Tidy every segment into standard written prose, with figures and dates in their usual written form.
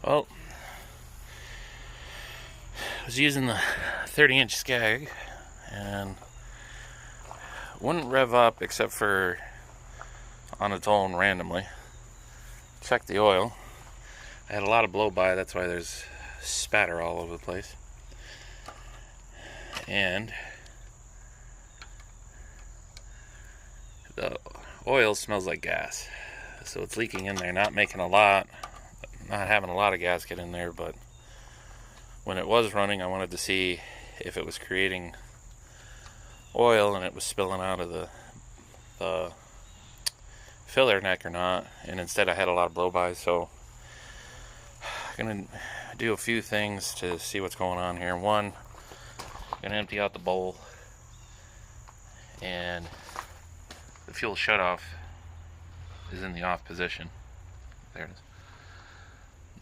Well, I was using the 30-inch scag and wouldn't rev up except for on its own randomly. Checked the oil. I had a lot of blow by, that's why there's spatter all over the place. And the oil smells like gas. So it's leaking in there, not having a lot of gas get in there, but when it was running, I wanted to see if it was creating oil and it was spilling out of the filler neck or not. And instead I had a lot of blow-bys, so I'm going to do a few things to see what's going on here. One, I'm going to empty out the bowl, and the fuel shutoff is in the off position. There it is.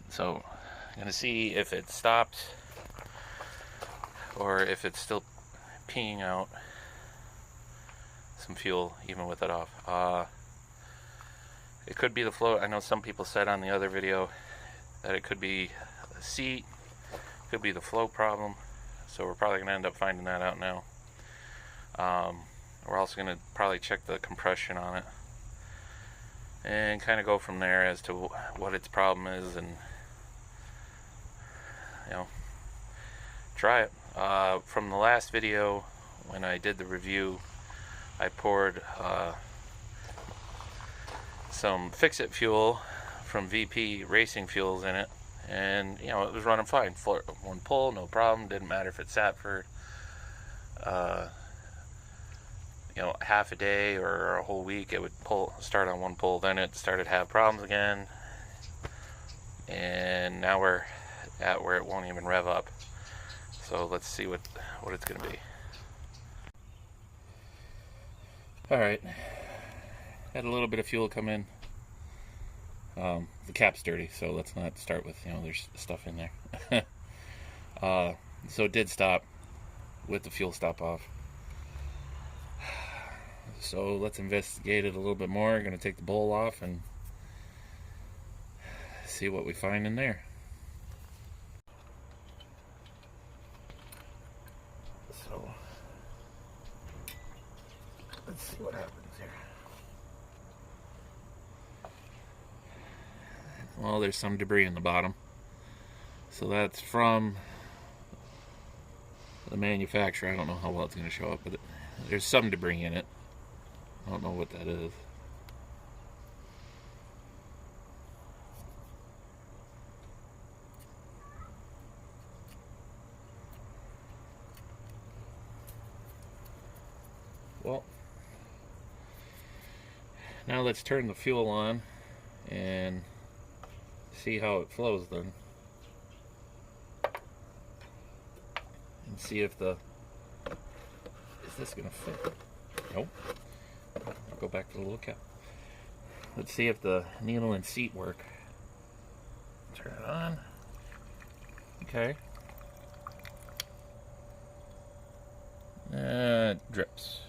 So I'm going to see if it stopped or if it's still peeing out some fuel even with it off. It could be the flow. I know some people said on the other video that it could be the seat, could be the flow problem, so we're probably going to end up finding that out now. We're also going to probably check the compression on it and kind of go from there as to what its problem is, and try it. From the last video when I did the review, I poured some fix-it fuel from VP Racing Fuels in it, and it was running fine. One pull, no problem. Didn't matter if it sat for half a day or a whole week. It would start on one pull, then it started to have problems again, and now we're at where it won't even rev up. So let's see what it's going to be. Alright, had a little bit of fuel come in. The cap's dirty, so let's not start with, there's stuff in there. So it did stop with the fuel stop off. So let's investigate it a little bit more. I'm going to take the bowl off and see what we find in there. So let's see what happens here. Well, there's some debris in the bottom. So that's from the manufacturer. I don't know how well it's going to show up, but there's some debris in it. I don't know what that is. Well, now let's turn the fuel on and see how it flows then. And see if is this gonna fit? Nope. I'll go back to the little cap. Let's see if the needle and seat work. Turn it on. Okay. It drips.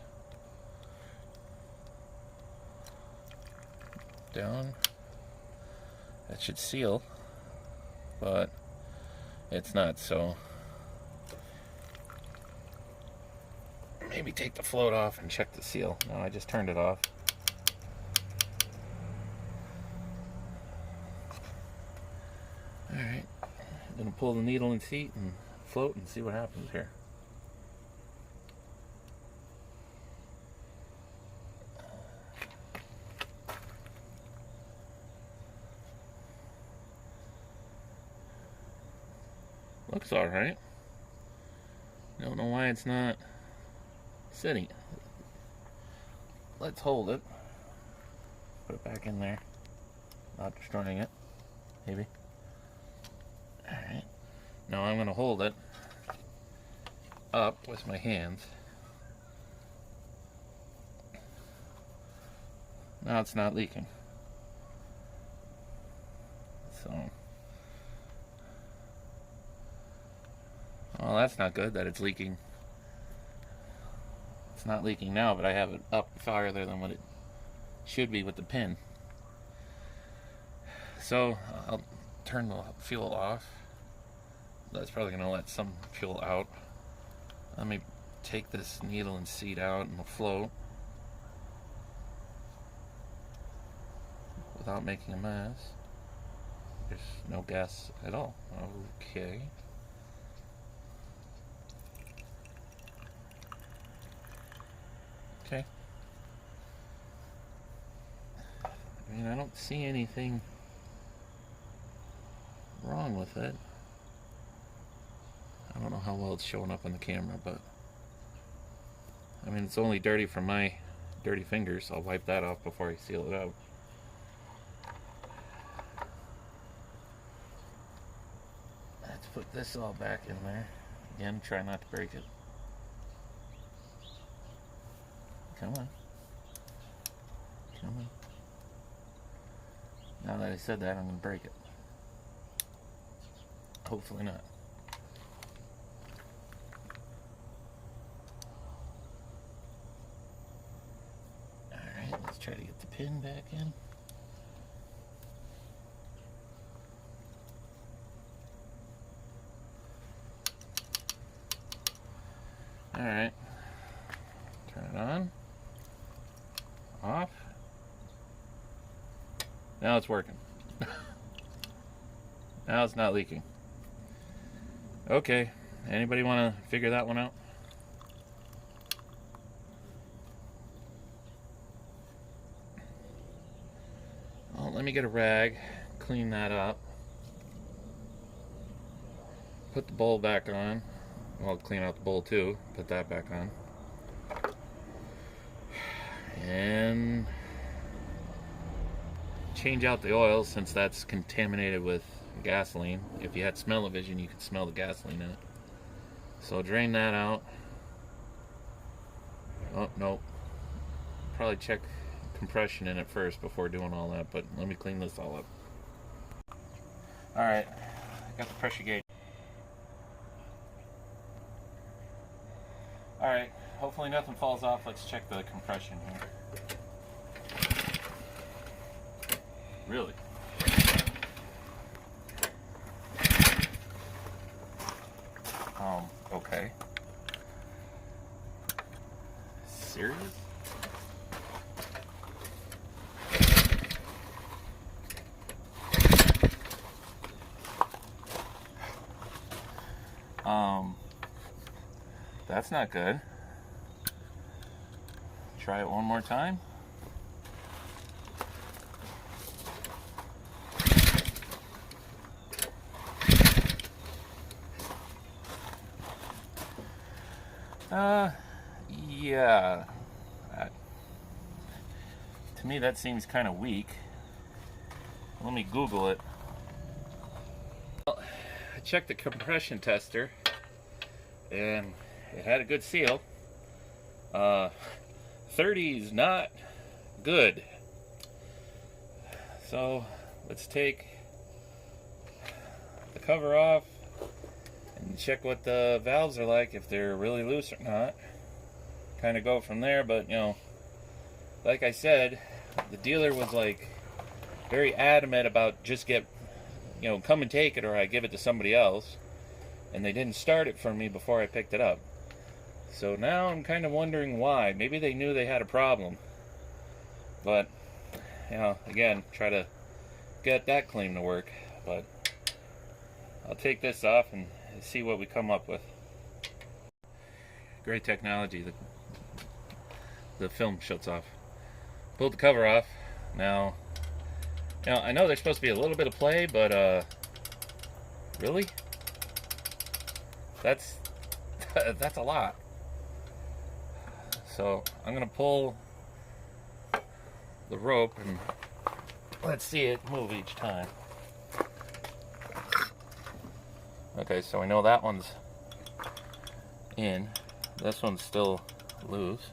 Down. That should seal, but it's not, so maybe take the float off and check the seal. No, I just turned it off. Alright, I'm going to pull the needle and seat and float and see what happens here. Looks alright. Don't know why it's not sitting. Let's hold it. Put it back in there. Not destroying it. Maybe. Alright. Now I'm going to hold it up with my hands. Now it's not leaking. So, well, that's not good that it's leaking. It's not leaking now, but I have it up farther than what it should be with the pin. So I'll turn the fuel off. That's probably going to let some fuel out. Let me take this needle and seat out and float without making a mess. There's no gas at all. Okay. Okay. I mean, I don't see anything wrong with it. I don't know how well it's showing up on the camera, but I mean, it's only dirty from my dirty fingers, so I'll wipe that off before I seal it out. Let's put this all back in there. Again, try not to break it. Come on. Come on. Now that I said that, I'm going to break it. Hopefully not. Alright, let's try to get the pin back in. Alright. Turn it on. Off. Now it's working. Now it's not leaking. Okay, anybody want to figure that one out? Well, let me get a rag, clean that up. Put the bowl back on. Well, clean out the bowl too. Put that back on. And change out the oil since that's contaminated with gasoline. If you had smell-o-vision, you could smell the gasoline in it. So drain that out. Oh, no. Probably check compression in it first before doing all that, but let me clean this all up. Alright, I got the pressure gauge. Alright, hopefully nothing falls off. Let's check the compression here. Really? Okay. Serious? That's not good. Try it one more time. Yeah. To me, that seems kind of weak. Let me Google it. Well, I checked the compression tester, and it had a good seal. 30 is not good. So let's take the cover off and check what the valves are like, if they're really loose or not. Kind of go from there, but you know, like I said, the dealer was like very adamant about just come and take it or I give it to somebody else, and they didn't start it for me before I picked it up. So now I'm kind of wondering why. Maybe they knew they had a problem, but again, try to get that claim to work. But I'll take this off and see what we come up with. Great technology. The film shuts off. Pulled the cover off. Now, I know there's supposed to be a little bit of play, but really? That's a lot. So I'm gonna pull the rope and let's see it move each time. Okay, so we know that one's in. This one's still loose.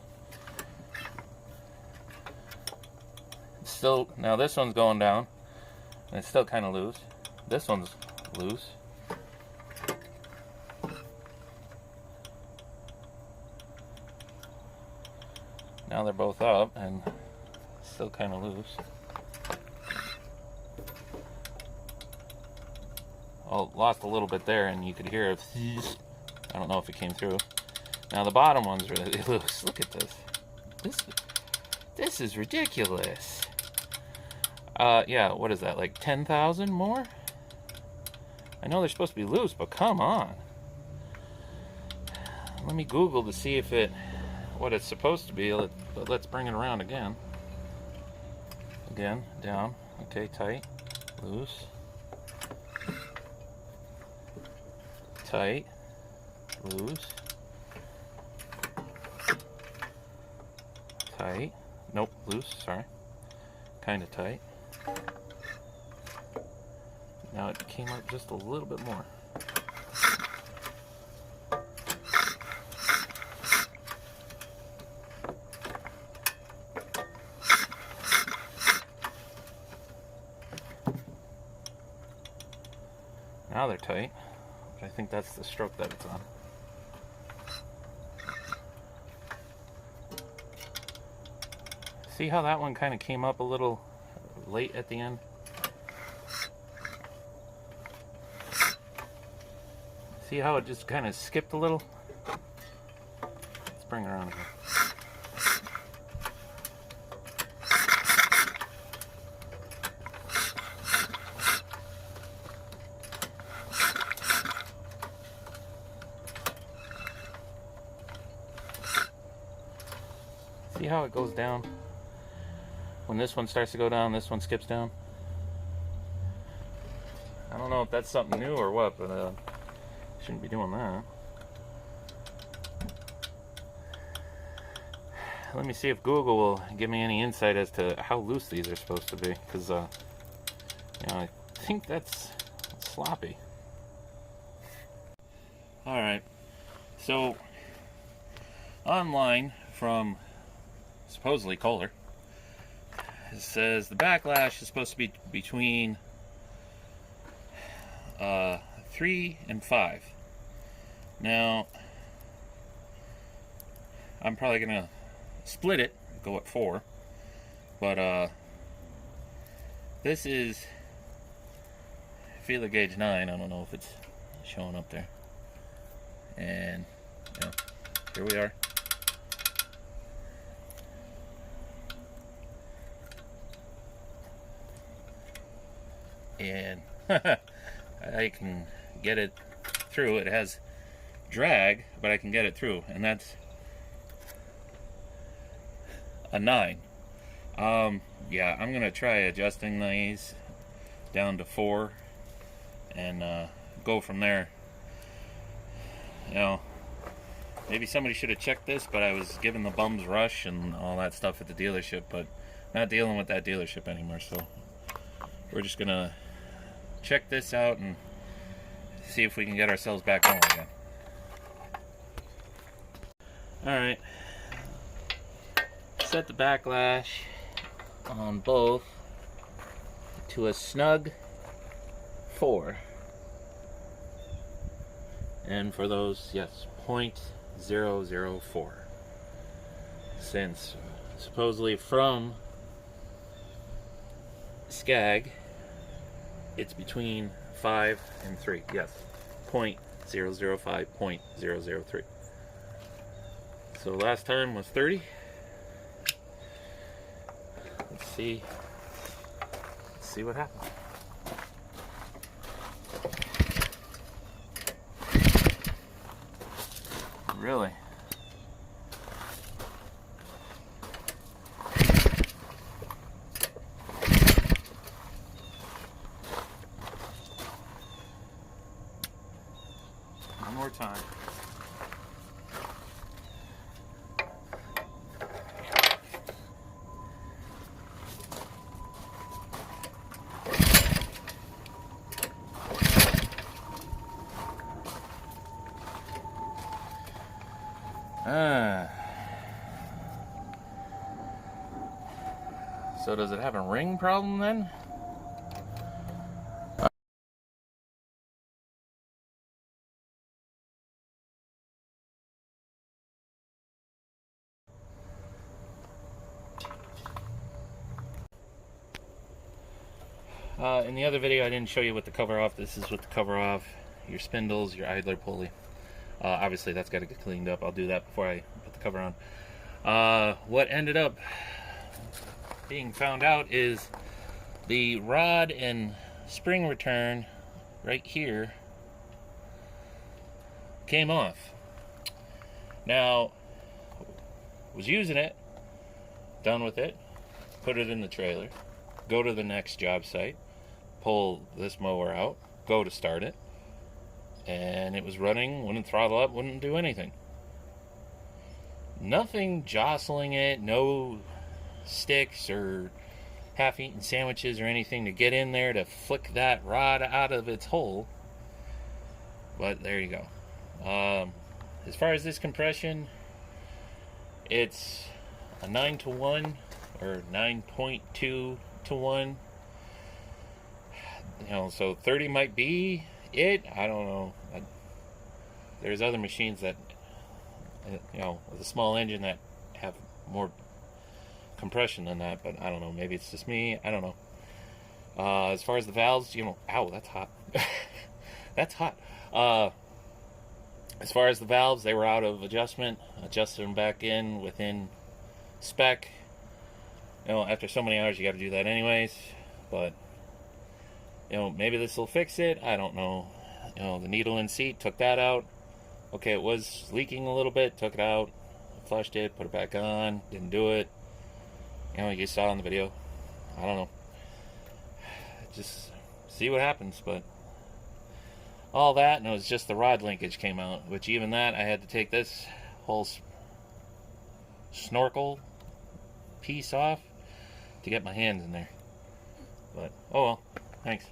Still, now this one's going down, and it's still kind of loose. This one's loose. Now they're both up and still kind of loose. Well, lost a little bit there, and you could hear it. I don't know if it came through. Now the bottom one's really loose. Look at this. This is ridiculous. Yeah, what is that, like 10,000 more? I know they're supposed to be loose, but come on. Let me Google to see if what it's supposed to be. Let's bring it around again. Again, down. Okay, tight. Loose. Tight. Loose. Tight. Nope, loose, sorry. Kind of tight. Now it came up just a little bit more. Now they're tight, but I think that's the stroke that it's on. See how that one kind of came up a little late at the end? See how it just kind of skipped a little? Let's bring it around again. See how it goes down? When this one starts to go down, this one skips down. I don't know if that's something new or what, but shouldn't be doing that. Let me see if Google will give me any insight as to how loose these are supposed to be, because you know, I think that's sloppy. Alright, so online from supposedly Kohler, it says the backlash is supposed to be between 3 and 5. Now, I'm probably gonna split it, go at 4, but this is feeler gauge 9. I don't know if it's showing up there, and yeah, here we are. And I can get it through. It has drag, but I can get it through, and that's a 9. Yeah, I'm gonna try adjusting these down to 4 and go from there. You know, maybe somebody should have checked this, but I was given the bum's rush and all that stuff at the dealership, but not dealing with that dealership anymore, so we're just gonna check this out and see if we can get ourselves back going again. Alright, set the backlash on both to a snug 4, and for those, yes, 0.004, since supposedly from scag it's between 5 and 3. Yes, 0.005, 0.003. So last time was 30. Let's see what happens. Really? One more time. So does it have a ring problem then? In the other video I didn't show you with the cover off. This is with the cover off. Your spindles, your idler pulley. Obviously that's got to get cleaned up. I'll do that before I put the cover on. What ended up being found out is the rod and spring return right here came off. Now, was using it, done with it, put it in the trailer, go to the next job site, pull this mower out, go to start it, and it was running, wouldn't throttle up, wouldn't do anything. Nothing jostling it, no sticks or half-eaten sandwiches or anything to get in there to flick that rod out of its hole. But there you go. As far as this compression, it's a 9-to-1 or 9.2 to 1. You know, so 30 might be it. I don't know. There's other machines that, you know, with a small engine that have more compression than that, but I don't know. Maybe it's just me. I don't know. As far as the valves, you know, ow, that's hot. That's hot. As far as the valves, they were out of adjustment. Adjusted them back in within spec. You know, after so many hours, you got to do that anyways. But, you know, maybe this will fix it. I don't know. You know, the needle in seat, took that out. Okay, it was leaking a little bit. Took it out. Flushed it. Put it back on. Didn't do it. You know, you saw in the video. I don't know. Just see what happens, but all that, and it was just the rod linkage came out, which even that, I had to take this whole snorkel piece off to get my hands in there. But, oh well, thanks.